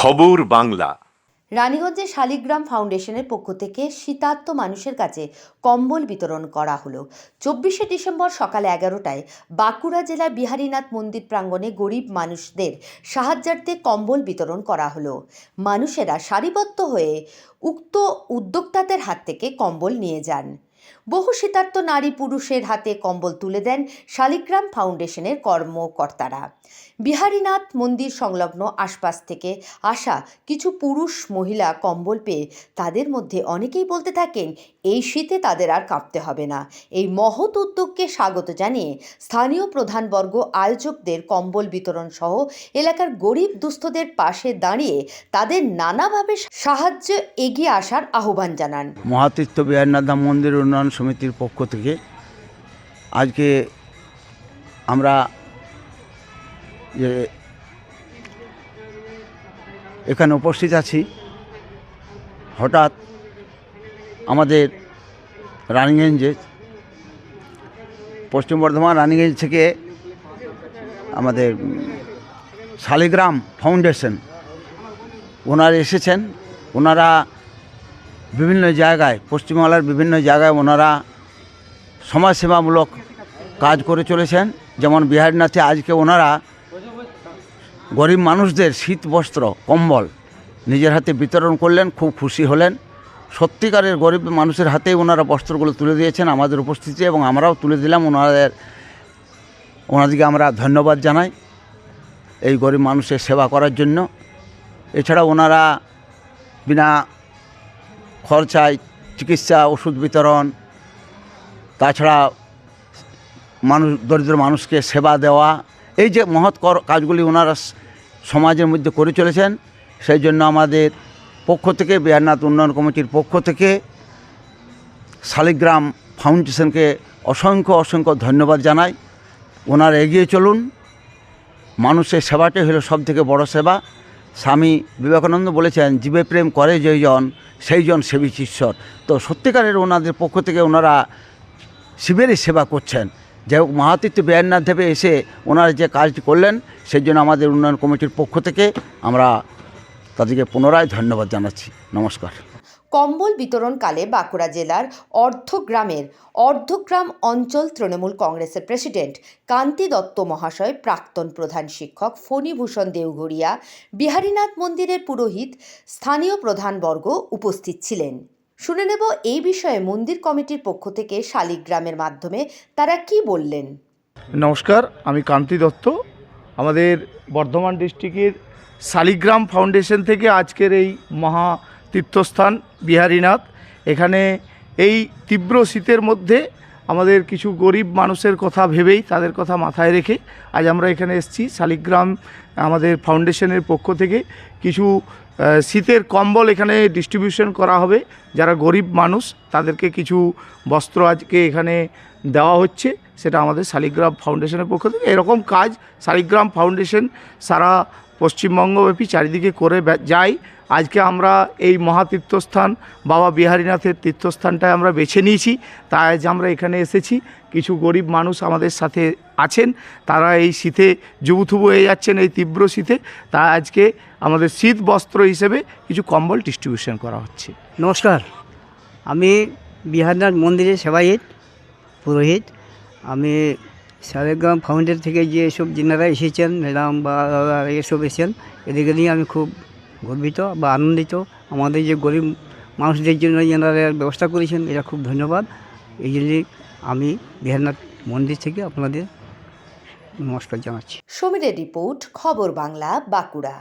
খবর বাংলা। রানীগঞ্জে শালিগ্রাম ফাউন্ডেশনের পক্ষ থেকে শীতার্ত মানুষের কাছে কম্বল বিতরণ করা হলো। 24শে ডিসেম্বর সকাল 11টায় বাঁকুড়া জেলার বিহারীনাথ মন্দির প্রাঙ্গণে গরিব মানুষদের সাহায্যার্থে কম্বল বিতরণ করা হলো। মানুষেরা সারিবদ্ধ হয়ে উক্ত উদ্যোক্তাদের হাত থেকে কম্বল নিয়ে যান। বহু শীতার্ত নারী পুরুষের হাতে কম্বল তুলে দেন শালিগ্রাম ফাউন্ডেশনের কর্মকর্তারা। বিহারীনাথ মন্দির সংলগ্ন আশপাশ থেকে আসা কিছু পুরুষ মহিলা কম্বল পেয়ে তাদের মধ্যে অনেকেই বলতে থাকেন এই শীতে তাদের আর কাঁপতে হবে না। এই মহৎ উদ্যোগকে স্বাগত জানিয়ে স্থানীয় প্রধানবর্গ আয়োজকদের কম্বল বিতরণ সহ এলাকার গরিব দুস্থদের পাশে দাঁড়িয়ে তাদের নানাভাবে সাহায্যে এগিয়ে আসার আহ্বান জানান। মহাতীর্থ বিহারীনাথ মন্দির উন্নয়ন সমিতির পক্ষ থেকে আজকে আমরা যে এখানে উপস্থিত আছি, হঠাৎ আমাদের রানীগঞ্জে, পশ্চিম বর্ধমান রানীগঞ্জ থেকে আমাদের শালিগ্রাম ফাউন্ডেশন ওনারা এসেছেন। ওনারা বিভিন্ন জায়গায়, পশ্চিমবাংলার বিভিন্ন জায়গায় ওনারা সমাজসেবামূলক কাজ করে চলেছেন। যেমন বিহারীনাথে আজকে ওনারা গরিব মানুষদের শীত বস্ত্র, কম্বল নিজের হাতে বিতরণ করলেন, খুব খুশি হলেন। সত্যিকারের গরিব মানুষের হাতেই ওনারা বস্ত্রগুলো তুলে দিয়েছেন আমাদের উপস্থিতি, এবং আমরাও তুলে দিলাম। ওনাদেরকে আমরা ধন্যবাদ জানাই এই গরিব মানুষের সেবা করার জন্য। এছাড়া ওনারা বিনা খরচায় চিকিৎসা, ওষুধ বিতরণ, তাছাড়া দরিদ্র মানুষকে সেবা দেওয়া, এই যে মহৎ কাজগুলি ওনারা সমাজের মধ্যে করে চলেছেন, সেই জন্য আমাদের পক্ষ থেকে, বিহারীনাথ উন্নয়ন কমিটির পক্ষ থেকে শালিগ্রাম ফাউন্ডেশনকে অসংখ্য ধন্যবাদ জানাই। ওনারা এগিয়ে চলুন। মানুষের সেবাটাই হলো সবথেকে বড় সেবা। স্বামী বিবেকানন্দ বলেছেন, জীবে প্রেম করে যেইজন সেই জন সেবিত ঈশ্বর। তো সত্যিকারের ওনাদের পক্ষ থেকে ওনারা শিবেরই সেবা করছেন। যাই হোক, মহাতীর্থ বিহারীনাথ ধামে এসে ওনারা যে কাজটি করলেন, সেই জন্য আমাদের উন্নয়ন কমিটির পক্ষ থেকে আমরা তাদেরকে পুনরায় ধন্যবাদ জানাচ্ছি। নমস্কার। কম্বল বিতরণকালে বাঁকুড়া জেলার অর্ধগ্রাম অঞ্চল তৃণমূল কংগ্রেসের প্রেসিডেন্ট কান্তি দত্ত মহাশয়, প্রাক্তন প্রধান শিক্ষক ফণীভূষণ দেওঘরিয়া, বিহারীনাথ মন্দিরের পুরোহিত, স্থানীয় প্রধানবর্গ উপস্থিত ছিলেন। শুনে নেব এই বিষয়ে মন্দির কমিটির পক্ষ থেকে শালিগ্রামের মাধ্যমে তারা কি বললেন। নমস্কার, আমি কান্তি দত্ত। আমাদের বর্ধমান ডিস্ট্রিক্টের শালিগ্রাম ফাউন্ডেশন থেকে আজকের এই মহা তীর্থস্থান বিহারীনাথ, এখানে এই তীব্র শীতের মধ্যে আমাদের কিছু গরিব মানুষের কথা ভেবেই, তাদের কথা মাথায় রেখে আজ আমরা এখানে এসেছি। শালিগ্রাম আমাদের ফাউন্ডেশনের পক্ষ থেকে কিছু শীতের কম্বল এখানে ডিস্ট্রিবিউশন করা হবে। যারা গরিব মানুষ তাদেরকে কিছু বস্ত্র আজকে এখানে দেওয়া হচ্ছে, সেটা আমাদের শালিগ্রাম ফাউন্ডেশনের পক্ষ থেকে। এরকম কাজ শালিগ্রাম ফাউন্ডেশন সারা পশ্চিমবঙ্গব্যাপী চারিদিকে করে যায়। আজকে আমরা এই মহাতীর্থস্থান বাবা বিহারীনাথের তীর্থস্থানটায় আমরা বেছে নিয়েছি, তাই আজ আমরা এখানে এসেছি। কিছু গরিব মানুষ আমাদের সাথে আছেন, তারা এই শীতে জুবুথুবু হয়ে যাচ্ছেন এই তীব্র শীতে, তাই আজকে আমাদের শীত বস্ত্র হিসেবে কিছু কম্বল ডিস্ট্রিবিউশন করা হচ্ছে। নমস্কার, আমি বিহারীনাথ মন্দিরের সেবায়িত পুরোহিত। আমি শালিগ্রাম ফাউন্ডেশন থেকে যে এসব যিনারা এসেছেন, ম্যাডাম বা এসব এসেছেন, এদেরকে নিয়ে আমি খুব গর্বিত বা আনন্দিত। আমাদের যে গরিব মানুষদের জন্য যেনারা ব্যবস্থা করেছেন, এটা খুব ধন্যবাদ। এই জন্যে আমি বিহারীনাথ মন্দির থেকে আপনাদের নমস্কার জানাচ্ছি। সমীরের রিপোর্ট, খবর বাংলা, বাঁকুড়া।